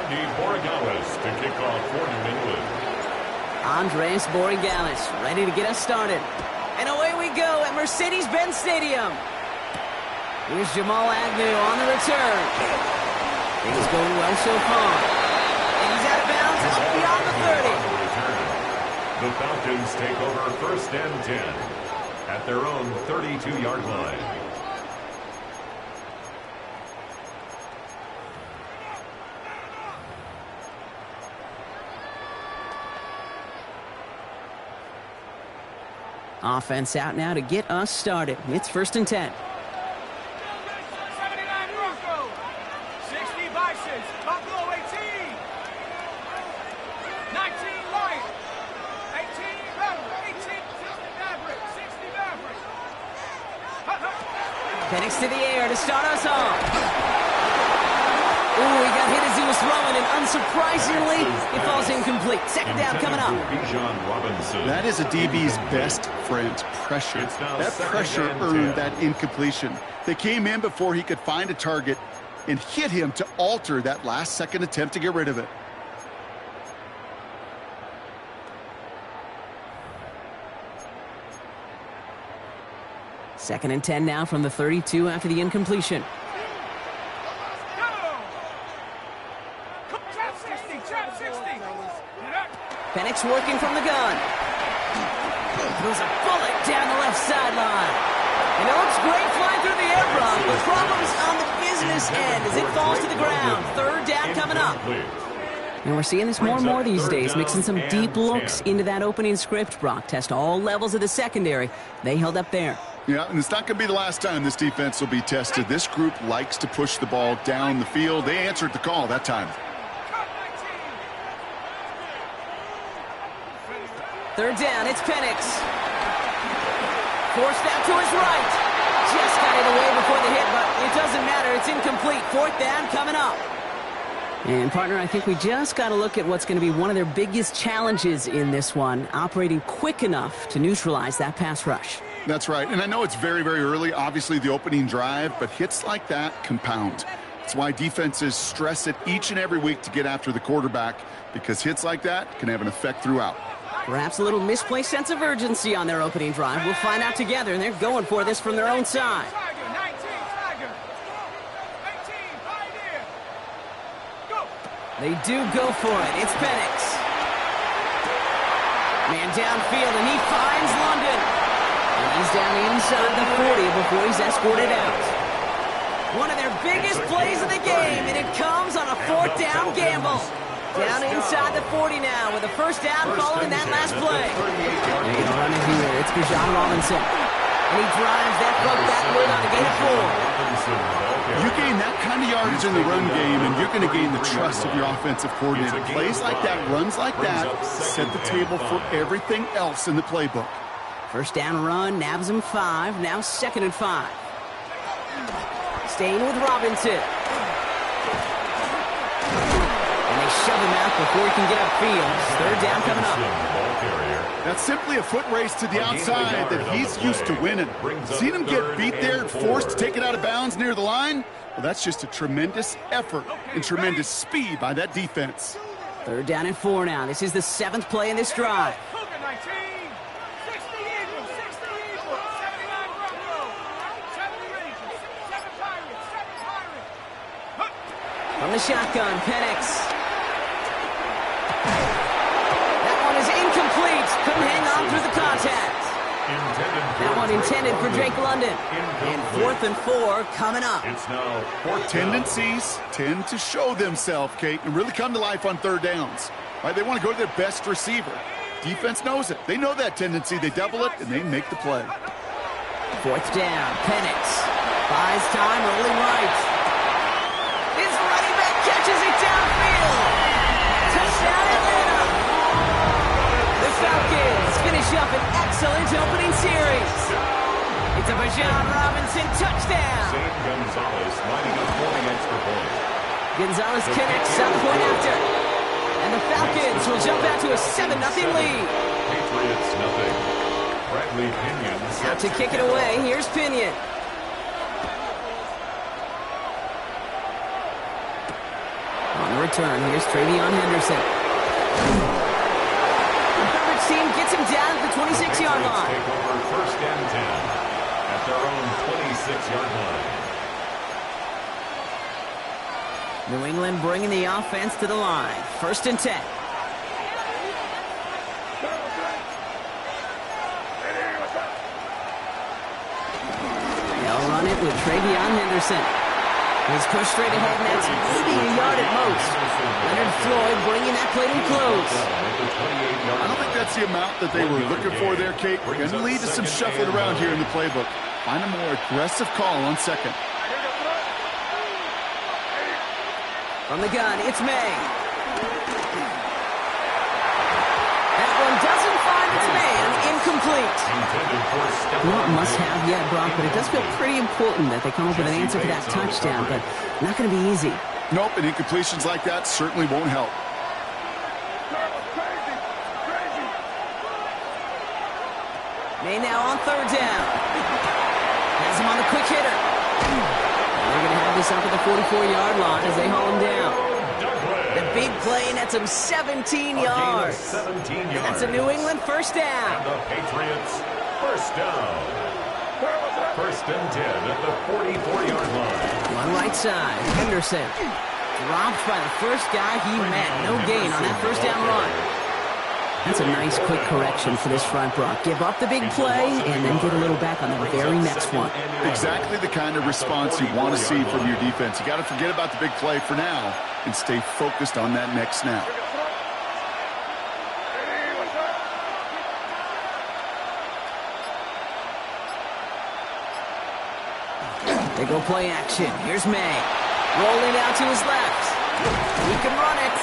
To kick off for New England. Andres Borregales ready to get us started. And away we go at Mercedes-Benz Stadium. Here's Jamal Agnew on the return. Things going well so far. And he's out of bounds up beyond the 30. The Falcons take over first and 10 at their own 32-yard line. Offense out now to get us started. It's first and 10. 79 Broncos, 60 Bisons, Buffalo 18, 19 Lions, 18 Rebels, 18 Mavericks, 60 Mavericks. Penix to the air to start us off. Ooh, he got hit as he was throwing, and unsurprisingly, it falls incomplete. Second down coming up. That is a DB's best friend, pressure. That pressure earned that incompletion. They came in before he could find a target and hit him to alter that last-second attempt to get rid of it. Second and 10 now from the 32 after the incompletion. Penix working from the gun. Throws a bullet down the left sideline. And it looks great flying through the air, Brock, but problems on the business end as it falls to the ground. Third down coming up. And we're seeing this more and more these days, mixing some deep looks into that opening script, Brock. Test all levels of the secondary. They held up there. Yeah, and it's not going to be the last time this defense will be tested. This group likes to push the ball down the field. They answered the call that time. Third down, it's Penix. Forced out to his right. Just got it away before the hit, but it doesn't matter. It's incomplete. Fourth down coming up. And, partner, I think we just got to look at what's going to be one of their biggest challenges in this one, operating quick enough to neutralize that pass rush. That's right, and I know it's very, very early, obviously the opening drive, but hits like that compound. That's why defenses stress it each and every week to get after the quarterback, because hits like that can have an effect throughout. Perhaps a little misplaced sense of urgency on their opening drive. We'll find out together, and they're going for this from their own side. They do go for it. It's Penix. Man downfield, and he finds London. And he's down inside the 40 before he's escorted out. One of their biggest plays of the game, and it comes on a fourth down gamble. Down inside the 40 now with a first down following that last play. And he's running here. It's Bijan Robinson. And he drives that boat backward on a gain of 4. You gain that kind of yardage in the run game, and you're going to gain the trust of your offensive coordinator. Plays like that, runs like that, set the table for everything else in the playbook. First down run, nabs him 5. Now second and 5. Staying with Robinson. Shove him out before he can get upfield. Third down coming up. That's simply a foot race to the outside that he's used to winning. Seen him get beat there and forced to take it out of bounds near the line? Well, that's just a tremendous effort and tremendous speed by that defense. Third down and 4 now. This is the 7th play in this drive. From the shotgun, Penix. Incomplete. Couldn't hang on through the contact. That one intended for Drake London. And 4th and 4 coming up. Tendencies tend to show themselves, Kate, and really come to life on third downs. Right? They want to go to their best receiver. Defense knows it. They know that tendency. They double it, and they make the play. 4th down. Penix buys time, rolling right. His running back catches it downfield. Touchdown, Atlanta. The Falcons finish up an excellent opening series. It's a Bijan Robinson touchdown. Sam Gonzalez lining up for the extra point. Gonzalez connects on the point after. And the Falcons will jump out to a 7-0 lead. Patriots nothing. Bradley Pinion out to kick it away. Here's Pinion. On the return. Here's Travion Henderson. The Herbert team gets him down at the 26-yard line. Take over first and 10 at their own 26-yard line. New England bringing the offense to the line. First and 10. They'll run it with Travion Henderson. He's pushed straight ahead, and that's maybe a yard at most. Leonard Floyd bringing that play to close. I don't think that's the amount that they were looking for there, Kate. We're going to lead to some shuffling around here in the playbook. Find a more aggressive call on second. From the gun, it's May. That one doesn't find its man. Incomplete. Not must-have yet, Brock, but it does feel pretty important that they come up with an answer for that touchdown, but not going to be easy. Nope, and incompletions like that certainly won't help. May now on third down. Has him on the quick hitter. They're going to have this up at the 44-yard line as they haul him down. The big play, and that's him 17 yards. 17 yards. And that's a New England first down. And the Patriots first down. First and 10 at the 44-yard line. One right side, Henderson. Dropped by the first guy he met. No gain on that first down run. That's a nice quick correction for this front, Brock. Give up the big play and then get a little back on the very next one. Exactly the kind of response you want to see from your defense. You got to forget about the big play for now and stay focused on that next snap. They go play action. Here's May. Rolling out to his left. He can run it.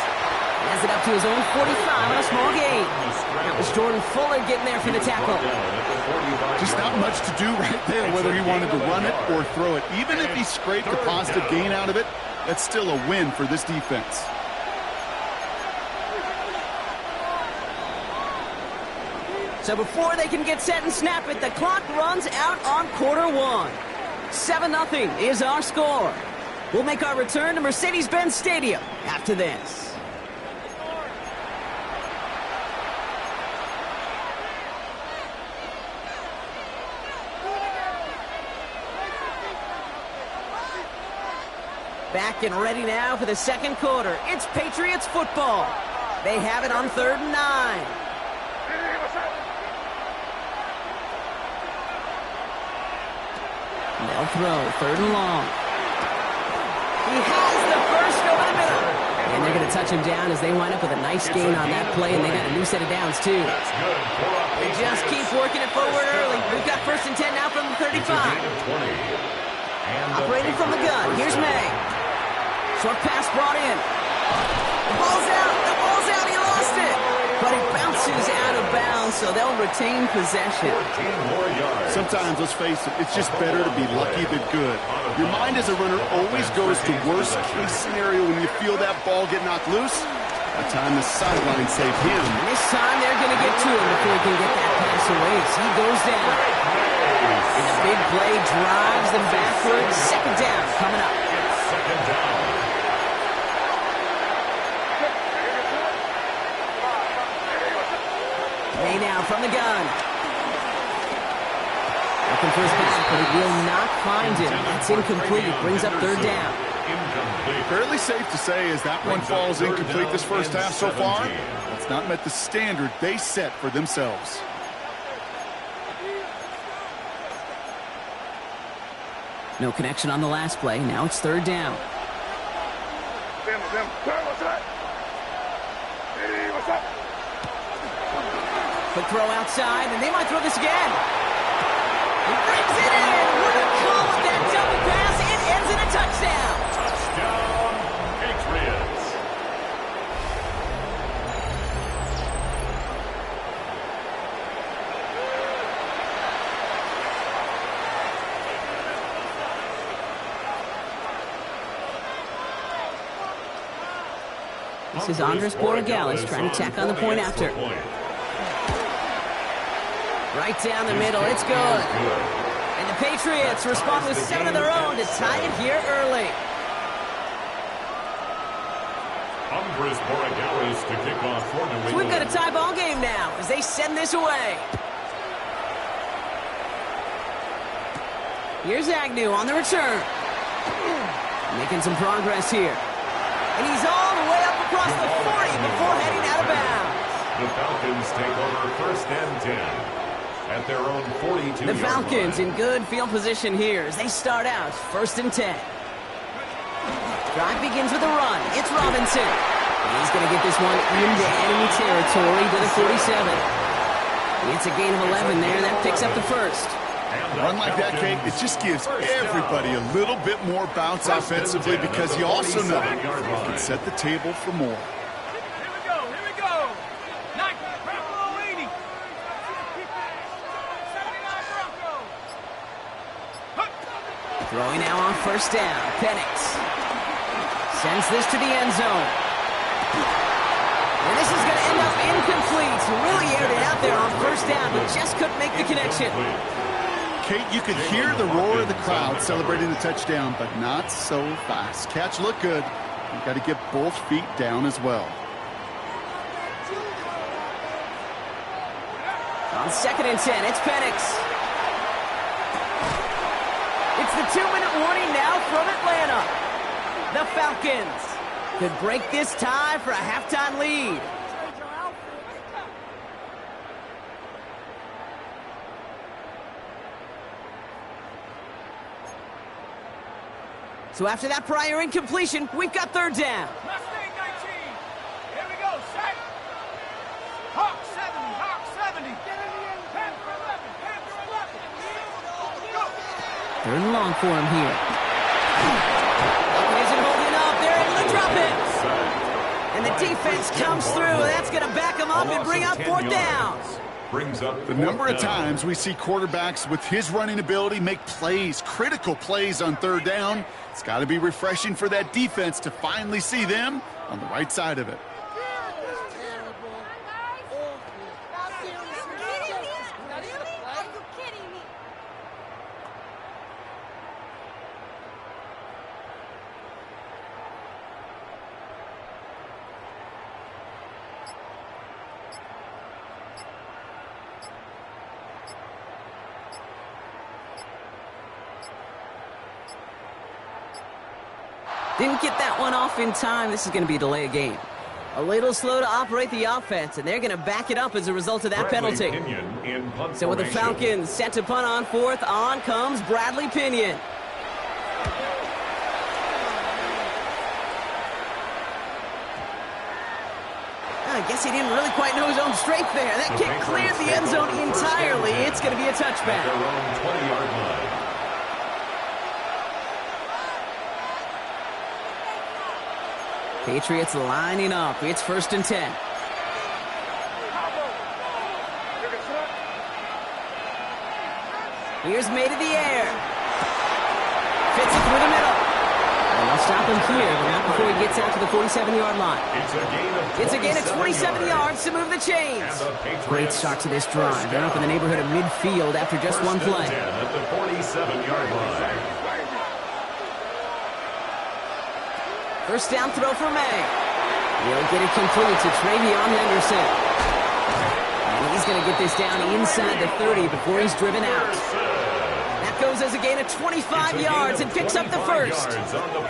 He has it up to his own 45 on a small gain. That was Jordan Fuller getting there for the tackle. Just not much to do right there, whether he wanted to run it or throw it. Even if he scraped a positive gain out of it, that's still a win for this defense. So before they can get set and snap it, the clock runs out on quarter one. 7-0 is our score. We'll make our return to Mercedes-Benz Stadium after this. Back and ready now for the second quarter. It's Patriots football. They have it on 3rd and 9. They'll throw, 3rd and long. He has the first over the middle. And they're going to touch him down as they wind up with a nice gain on that play, and they got a new set of downs, too. They just keep working it forward early. We've got 1st and 10 now from the 35. Operating from the gun. Here's May. Short pass brought in. The ball's out. The ball's out. He lost it. But it bounces out of bounds, so they'll retain possession. Sometimes, let's face it, it's just better to be lucky than good. Your mind as a runner always goes to worst-case scenario when you feel that ball get knocked loose. That time the sideline saved him. And this time they're going to get to him before he can get that pass away. So he goes down. And the big play drives them backwards. Second down coming up. Second down. May now from the gun. Looking for his back, but he will not find him. That's incomplete. Brings up 3rd down. Fairly safe to say as that one falls incomplete this first half so far, it's not met the standard they set for themselves. No connection on the last play. Now it's 3rd down. Quick throw outside, and they might throw this again. He brings it in. What a call with that double pass. It ends in a touchdown. Touchdown, Patriots. This is Andres Borregales trying to tack on the point after. Right down the middle, it's good. And the Patriots respond with 7 of their own to tie it here early. to kick off for New England. So we've got a tie ball game now as they send this away. Here's Agnew on the return. Making some progress here. And he's all the way up across the 40 before heading out of bounds. The Falcons take over 1st and 10 at their own 42-yard The Falcons line. in good field position here as they start out 1st and 10. Drive begins with a run. It's Robinson. And he's going to get this one into enemy territory to the 47. It's a gain of 11 there. That picks up the first. A run like that, Kate, it just gives everybody a little bit more bounce offensively because you also know you can set the table for more. Here we go. 90, Buffalo 80. 79 Broncos. Throwing now on 1st down. Penix sends this to the end zone. And this is going to end up incomplete. Really aired it out there on 1st down, but just couldn't make the connection. Kate, you could hear the roar of the crowd celebrating the touchdown, but not so fast. Catch looked good. You've got to get both feet down as well. On 2nd and 10, it's Penix. It's the 2-minute warning now from Atlanta. The Falcons could break this tie for a halftime lead. So after that prior incompletion, we've got 3rd down. Mustang 19. Here we go. Set. Hawk 70. Panther 11. Go. 3rd and long for him here. It isn't holding up. They're able to drop it. And the defense comes through. That's going to back them up and bring up 4th down. The number of times we see quarterbacks with his running ability make plays, critical plays on 3rd down, it's got to be refreshing for that defense to finally see them on the right side of it. Didn't get that one off in time. This is going to be a delay of game. A little slow to operate the offense, and they're going to back it up as a result of that penalty. So with the Falcons set to punt on 4th, on comes Bradley Pinion. I guess he didn't really quite know his own strength there. That kick cleared the end zone entirely. It's going to be a touchback. Their own 20-yard line. Patriots lining up. It's 1st and 10. Here's made in the air. Fits it through the middle. And they'll stop him here, but not before he gets out to the 47-yard line. It's a gain of 27 yards to move the chains. Great start to this drive. They're up in the neighborhood of midfield after just one play. At the 47-yard line. 1st down throw for May. He'll get it complete to Travion Henderson. And he's going to get this down inside the 30 before he's driven out. That goes as a gain of 25 yards and picks up the first.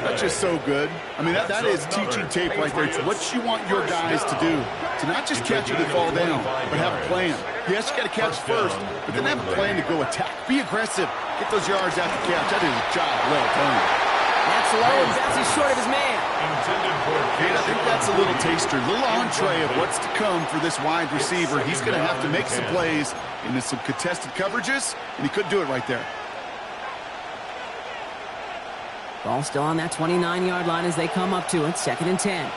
That's just so good. I mean, that is teaching tape right there. It's what you want your guys to do. To not just catch it and fall down, but have a plan. Yes, you got to catch first, but then have a plan to go attack. Be aggressive. Get those yards after catch. That is a job well done. That's low and bounces short of his man. I think that's a little taster, a little entree of what's to come for this wide receiver. He's going to have to make some plays into some contested coverages, and he couldn't do it right there. Ball still on that 29-yard line as they come up to it. 2nd and 10.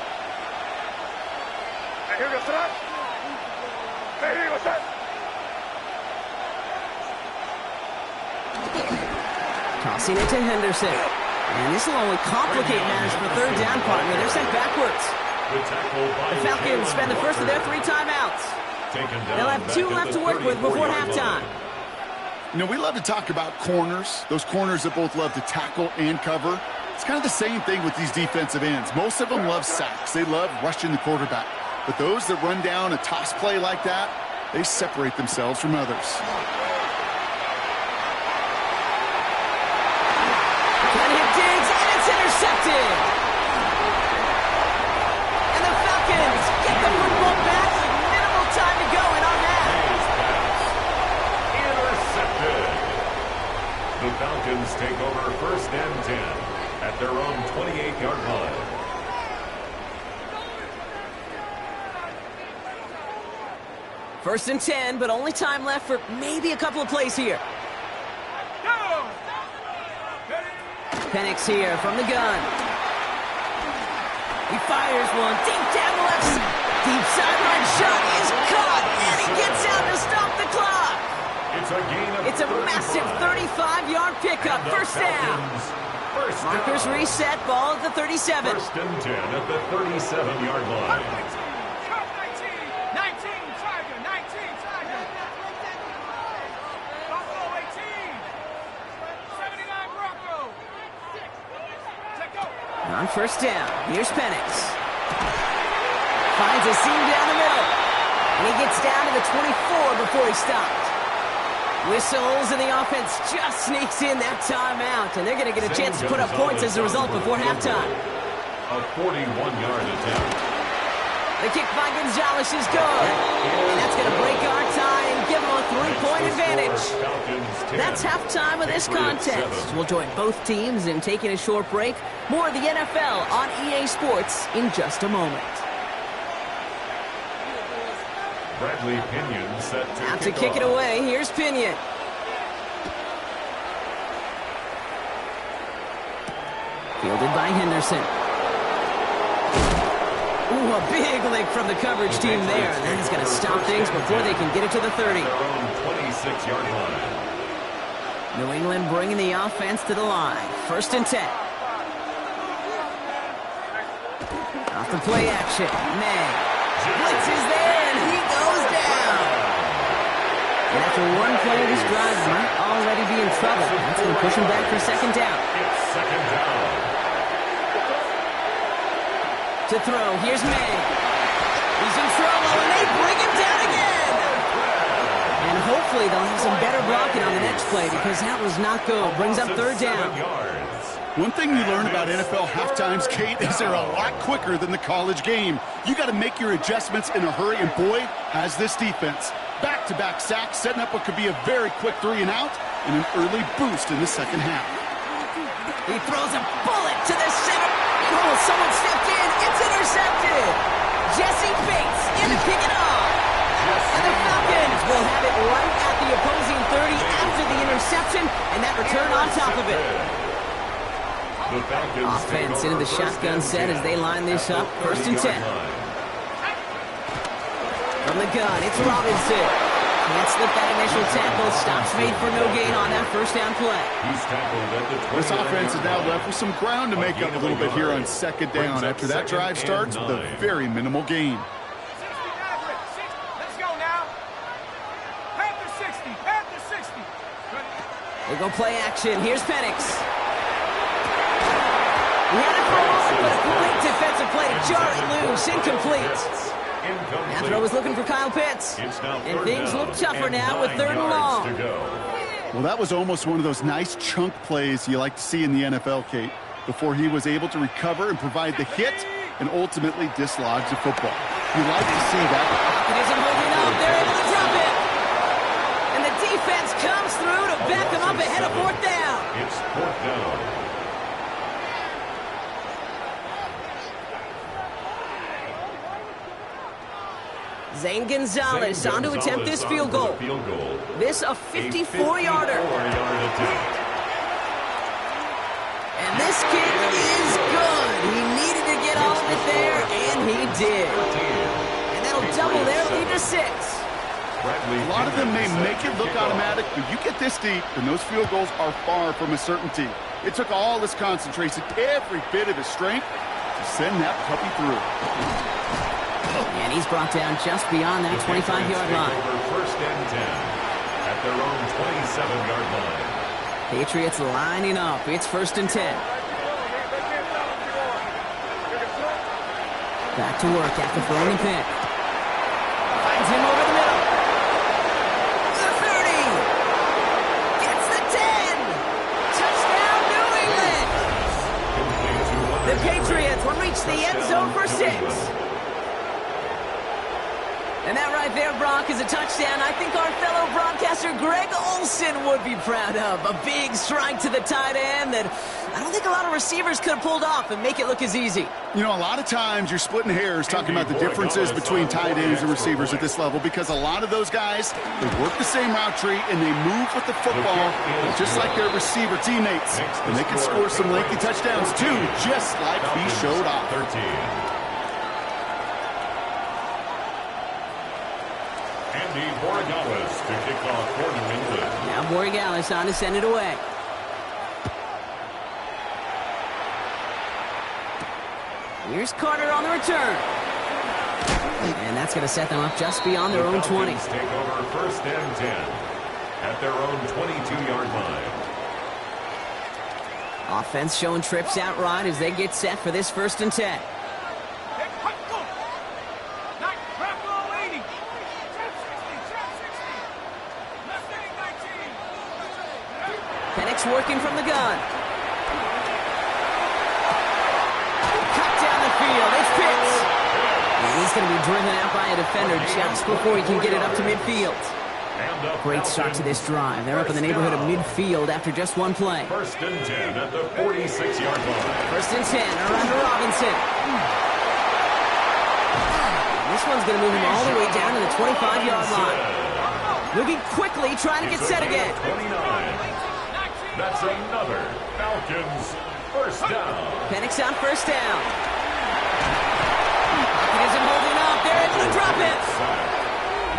Tossing it to Henderson. And this will only complicate matters for 3rd down partner. They're sent backwards. The Falcons spend the first of their 3 timeouts. They'll have 2 left to work with before halftime. You know, we love to talk about corners, those corners that both love to tackle and cover. It's kind of the same thing with these defensive ends. Most of them love sacks. They love rushing the quarterback. But those that run down a toss play like that, they separate themselves from others. Trying to hit Diggs, and it's intercepted. And the Falcons get the football back with minimal time to go in on that. Intercepted. The Falcons take over 1st and 10 at their own 28-yard line. First and 10, but only time left for maybe a couple of plays here. Penix here from the gun. He fires one deep down the left side. Deep sideline shot is caught, and he gets out to stop the clock. It's a massive 35-yard pickup. First down. Markers reset, ball at the 37. 1st and 10 at the 37-yard line. 19, Tiger, 19, Tiger. Buffalo 18. 79, Bronco. Let go. On first down, here's Penix. Finds a seam down the middle. And he gets down to the 24 before he stopped. Whistles, and the offense just sneaks in that timeout. And they're going to get a chance to put up points as a result before halftime. A 41-yard attempt. The kick by Gonzalez is good. And that's going to break our tie and give them a 3-point advantage. That's halftime of this contest. We'll join both teams in taking a short break. More of the NFL on EA Sports in just a moment. Bradley Pinion set Out to kick it away. Here's Pinion. Fielded by Henderson. Ooh, a big lick from the coverage team there. And that is going to stop things before they can get it to the 30. Their own 26-yard line. New England bringing the offense to the line. 1st and 10. Off the play action. May. Blitz is there, and he goes down. And after one play, this drive might already be in trouble. That's going to push him back for 2nd down. It's 2nd down. To throw, here's May. He's in trouble, and they bring him down again. And hopefully they'll have some better blocking on the next play because that was not good. Brings up 3rd down. One thing you learn about NFL halftimes, Kate, is they're a lot quicker than the college game. You got to make your adjustments in a hurry, and boy, has this defense. Back-to-back sacks, setting up what could be a very quick 3 and out, and an early boost in the 2nd half. He throws a bullet to the center. Oh, someone stepped in. It's intercepted. Jesse Bates in to pick it off. And the Falcons will have it right at the opposing 30 after the interception, and that return on top of it. Offense into the shotgun set as they line this up. 1st and 10. From the gun, it's Robinson. Can't slip that initial tackle. Stops made for no gain on that 1st down play. This offense is now left with some ground to make up a little bit here on 2nd down after that drive starts with a very minimal gain. 60, let's go now. Panther 60, Panther 60. They go play action. Here's Penix. He had it for a moment, but a great defensive play to jar it loose. Incomplete. That throw was looking for Kyle Pitts. And things look tougher now with 3rd and long. Well, that was almost one of those nice chunk plays you like to see in the NFL, Kate, before he was able to recover and provide the hit and ultimately dislodge the football. You like to see that. It isn't holding up. They're able to drop it. And the defense comes through to back them up ahead of 4th down. It's 4th down. Zane Gonzalez on to attempt this field goal. This a 54-yarder. And this kick is good. He needed to get all of it there, and he did. And that'll double their lead to 6. A lot of them may make it look automatic, but you get this deep, and those field goals are far from a certainty. It took all his concentration, every bit of his strength, to send that puppy through. And he's brought down just beyond that 25-yard line. 1st and 10 at their own 27-yard line. Patriots lining up. It's 1st and 10. Back to work after throwing the pick. Finds him over the middle. The 30. Gets the 10. Touchdown, New England. The Patriots will reach the end zone for 6. And that right there, Brock, is a touchdown I think our fellow broadcaster Greg Olson would be proud of. A big strike to the tight end that I don't think a lot of receivers could have pulled off and make it look as easy. You know, a lot of times you're splitting hairs talking about the differences between tight ends and receivers at this level because a lot of those guys, they work the same route tree and they move with the football just like their receiver teammates. And they can score some lengthy touchdowns too, just like he showed off. 13. Andy Borregales to kick off for New England. Now Borregales on to send it away. Here's Carter on the return. And that's going to set them up just beyond their own 20. Take over first and 10 at their own 22-yard line. Offense showing trips out right as they get set for this first and 10. Penix working from the gun. Cut down the field. It's Pitts. And he's going to be driven out by a defender just before he can get it up to midfield. Great start to this drive. They're up in the neighborhood of midfield after just one play. First and 10 at the 46-yard line. First and 10 around to Robinson. This one's going to move him all the way down to the 25-yard line. Moving quickly, trying to get set again. 29. That's another Falcons first down. Penix on first down. Pocket isn't holding up. They're able to drop it.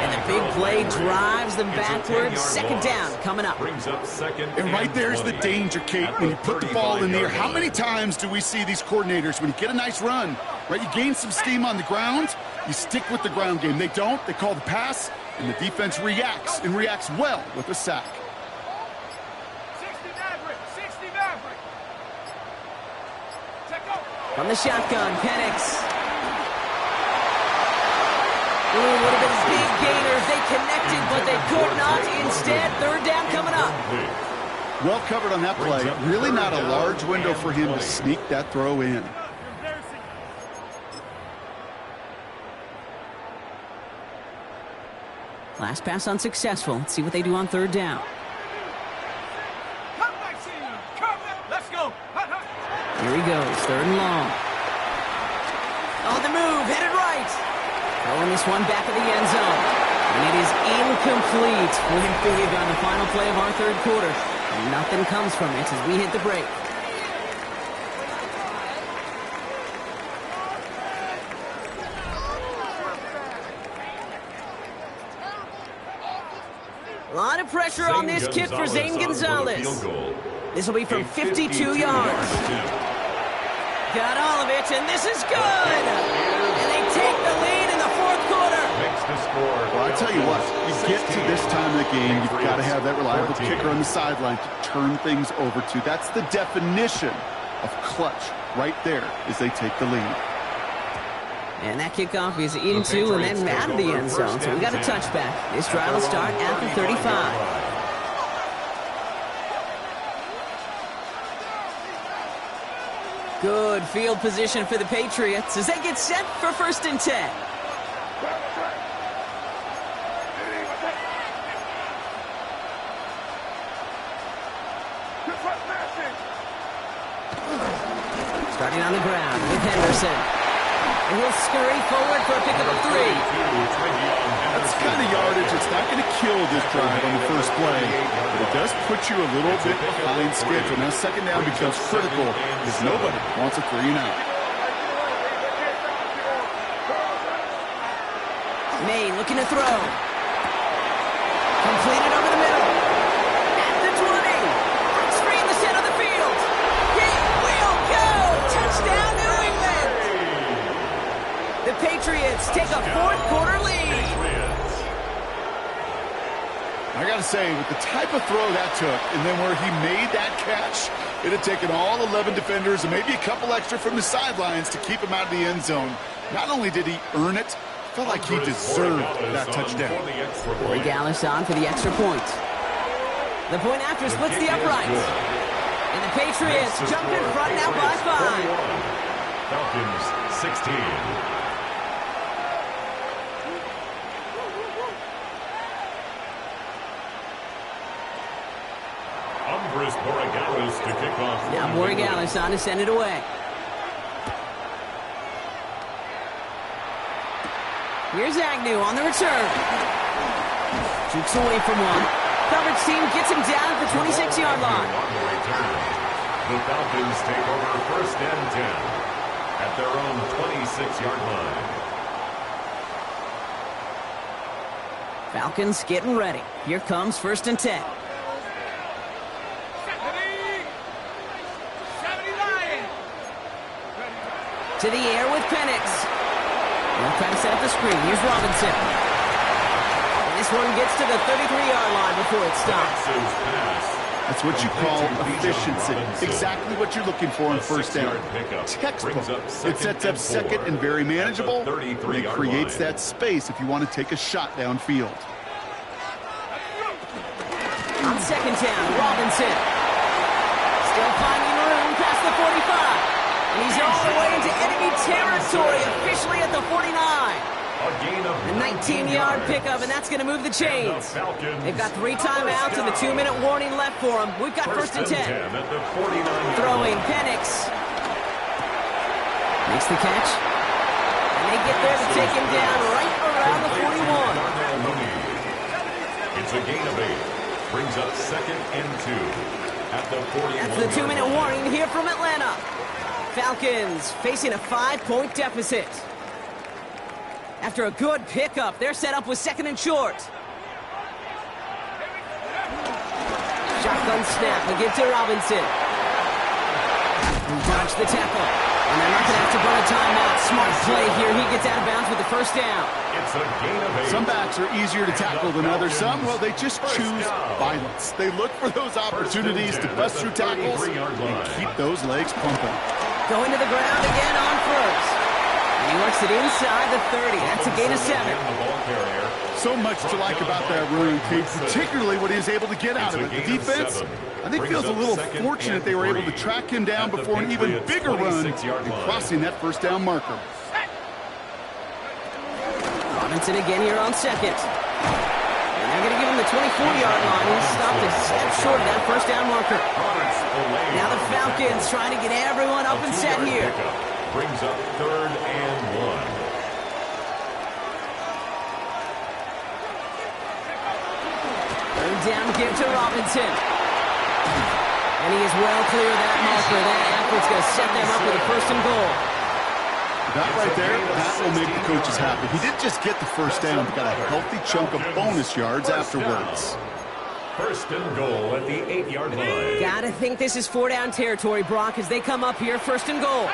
And the big play drives them backwards. Second down coming up. Brings up second. And right there's the danger, Kate, when you put the ball in the air. How many times do we see these coordinators, when you get a nice run, right, you gain some steam on the ground, you stick with the ground game. They don't. They call the pass, and the defense reacts, and reacts well with a sack. From the shotgun, Penix. Ooh, would have been big gainers. They connected, but they could not. Instead, third down coming up. Well covered on that play. Really not a large window for him to sneak that throw in. Last pass unsuccessful. Let's see what they do on third down. Here he goes, third and long. On the move, headed right. Throwing this one back at the end zone. And it is incomplete. Moving big on the final play of our third quarter. And nothing comes from it as we hit the break. A lot of pressure on this kick for Zane Gonzalez. This will be from 52 yards. Got all of it, and this is good! And they take the lead in the fourth quarter. Well, I tell you what, you get to this time of the game, you've got to have that reliable kicker on the sideline to turn things over to. That's the definition of clutch right there as they take the lead. And that kickoff is into and then out of the end zone, so we got a touchback. This drive will start at the 35. Good field position for the Patriots as they get set for first and 10. Starting on the ground with Henderson. And he'll scurry forward for a pickup of 3. That's the kind of yardage that's not going to kill this drive on the first play, but it does put you a little bit behind schedule. Now second down becomes critical because nobody wants a 3-and-out. Maine looking to throw. Completed over the middle. At the 20. Breaks free in the center of the field. He will go. Touchdown, New England. The Patriots take a fourth quarter lead. I got to say, with the type of throw that took, and then where he made that catch, it had taken all 11 defenders and maybe a couple extra from the sidelines to keep him out of the end zone. Not only did he earn it, I felt like he deserved that touchdown. Borregales on for the extra point. The point after splits the uprights. And the Patriots jump in front now by 5. Falcons 16. Borregales to kick off. Now Borregales on to send it away. Here's Agnew on the return. Jukes away from one. Coverage team gets him down at the 26-yard line. The Falcons take over first and 10 at their own 26-yard line. Falcons getting ready. Here comes first and 10. To the air with Penix. They'll try to set up the screen. Here's Robinson. And this one gets to the 33-yard line before it stops. That's what you call efficiency. Exactly what you're looking for in first down. Textbook. It sets up second and very manageable. And it creates that space if you want to take a shot downfield. On second down, Robinson. Still finding room past the 45. And he's all the way into enemy territory, officially at the 49. A 19-yard pickup, and that's going to move the chains. They've got 3 timeouts and the 2-minute warning left for them. We've got first and 10. Throwing Penix. Makes the catch. And they get there to take him down right around the 41. It's a gain of 8. Brings up second and 2 at the 41. That's the 2-minute warning here from Atlanta. Falcons facing a 5-point deficit. After a good pickup, they're set up with second and short. Shotgun snap, they give to Robinson. Dodge the tackle. And they're not going to have to burn a timeout. Smart play here. He gets out of bounds with the first down. It's a gain of 8. Some backs are easier to tackle than others. Some, well, they just choose violence. They look for those opportunities to bust through tackles and keep those legs pumping. Going to the ground again on first. And he works it inside the 30. That's a gain of 7. So much to like about that run, Kate, particularly what he was able to get out of it. The defense, I think, feels a little fortunate they were able to track him down before an even bigger run and crossing that first down marker. Robinson again here on second. And they're going to give him the 24-yard line. He stopped a step short of that first down marker. Now the Falcons trying to get everyone up and set here. Brings up third and 1. Third down give to Robinson. And he is well clear of that marker. That effort's going to set them up with a first and goal. That right there, that will make the coaches happy. He didn't just get the first down, he got a healthy chunk of bonus yards afterwards. First and goal at the 8-yard line. Gotta think this is 4-down territory, Brock, as they come up here, first and goal.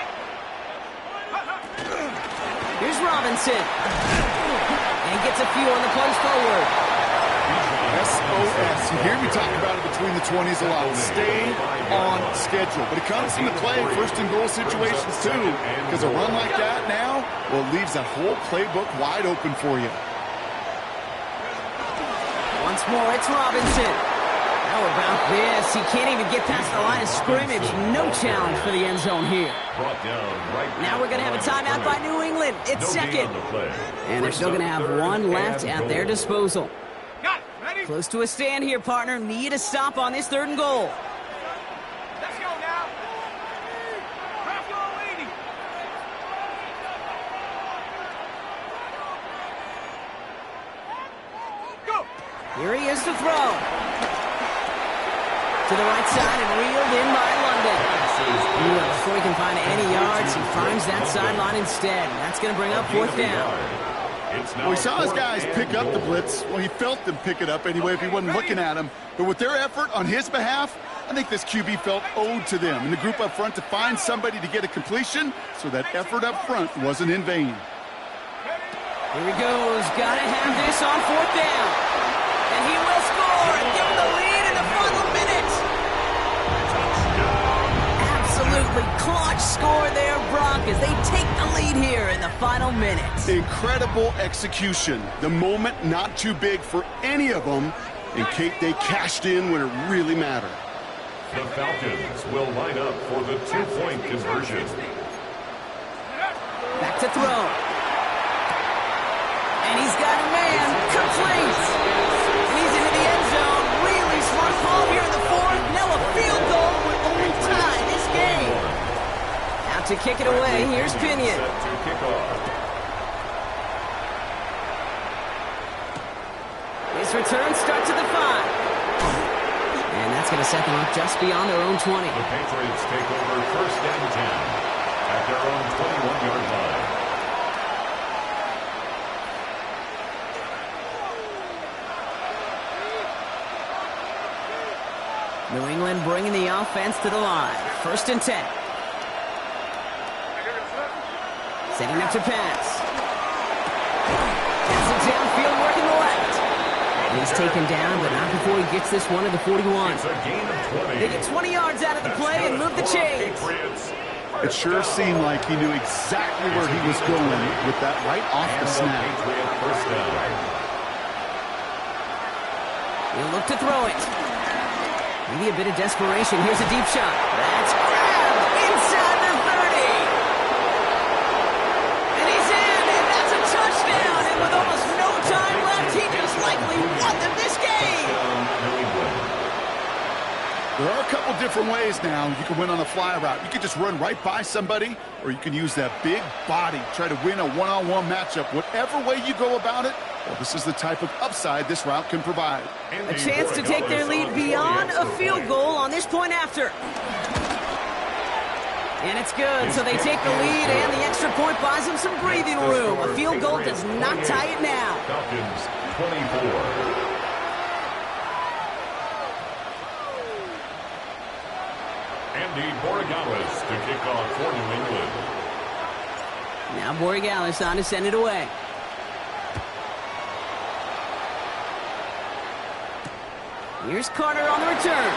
Here's Robinson. And gets a few on the plunge forward. SOS. You hear me talk about it between the 20s a lot. Stay on schedule. But it comes into play in first and goal situations too. Because a run like that now, well, it leaves that whole playbook wide open for you. Once more, it's Robinson. How about this? He can't even get past the line of scrimmage. No challenge for the end zone here. Now we're going to have a timeout by New England. It's second. And they're still going to have one left at their disposal. Close to a stand here, partner. Need a stop on this third and goal. Let's go now. Go. Here he is to throw. To the right side and reeled in by London. Before he can find any yards, he finds that sideline instead. That's going to bring up fourth down. Well, we saw his guys pick up the blitz. Well, he felt them pick it up anyway if he wasn't looking at him. But with their effort on his behalf, I think this QB felt owed to them and the group up front to find somebody to get a completion, so that effort up front wasn't in vain. Here he goes. Got to have this on fourth down. And he will score and give them the lead in the final minute. Absolutely clutch score there, Brock, as they take the lead here in the final minute. Incredible execution. The moment not too big for any of them, and Kate, they cashed in when it really mattered. The Falcons will line up for the two-point conversion. Back to throw. And he's got a man. Complete. He's into the end zone. Really smart ball here in the fourth. Now a field goal will only tie this game. Out to kick it away. Here's Pinion. Set to kick off. His return starts at the 5. And that's going to set them up just beyond their own 20. The Patriots take over first and 10 at their own 21-yard line. New England bringing the offense to the line. First and 10. Setting up to pass. Pass it downfield, working the left. And he's taken down, but not before he gets this one to the 41. It's a gain of 20. They get 20 yards out of the play and move the chains. It sure seemed like he knew exactly where he was going with that right off the snap. First down. He'll look to throw it. Maybe a bit of desperation. Here's a deep shot. That's grabbed inside the 30. And he's in, and that's a touchdown. And with almost no time left, he just likely won them this game. There are a couple different ways now. You can win on a fly route. You can just run right by somebody, or you can use that big body, try to win a one-on-one matchup. Whatever way you go about it, well, this is the type of upside this route can provide. A chance to take their lead beyond a field goal on this point after. And it's good, so they take the lead, and the extra point buys them some breathing room. A field goal does not tie it now. Falcons 24. Andy Borregales to kick off for New England. Now Borregales on to send it away. Here's Carter on the return.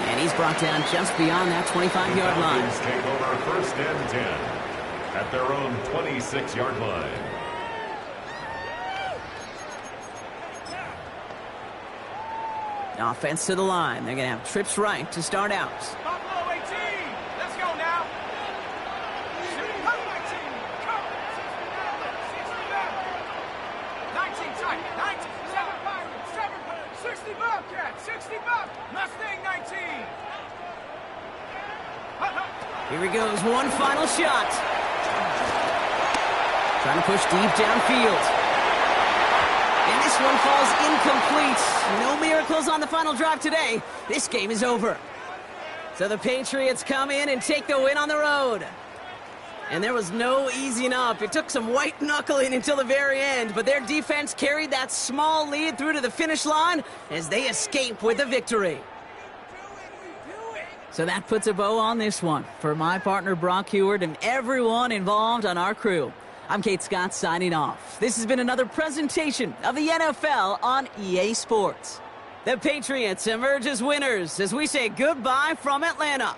And he's brought down just beyond that 25-yard line. Falcons take over first and 10 at their own 26-yard line. Offense to the line. They're going to have trips right to start out. Buffalo 18. Let's go now. 19 tight. 19. 60 Bobcat. 60 Bob. Mustang 19. Here he goes. One final shot. Trying to push deep downfield. And this one falls incomplete. No miracles on the final drive today. This game is over. So the Patriots come in and take the win on the road. And there was no easing up. It took some white knuckling until the very end, but their defense carried that small lead through to the finish line as they escape with a victory. So that puts a bow on this one. For my partner Brock Heward and everyone involved on our crew, I'm Kate Scott signing off. This has been another presentation of the NFL on EA Sports. The Patriots emerge as winners as we say goodbye from Atlanta.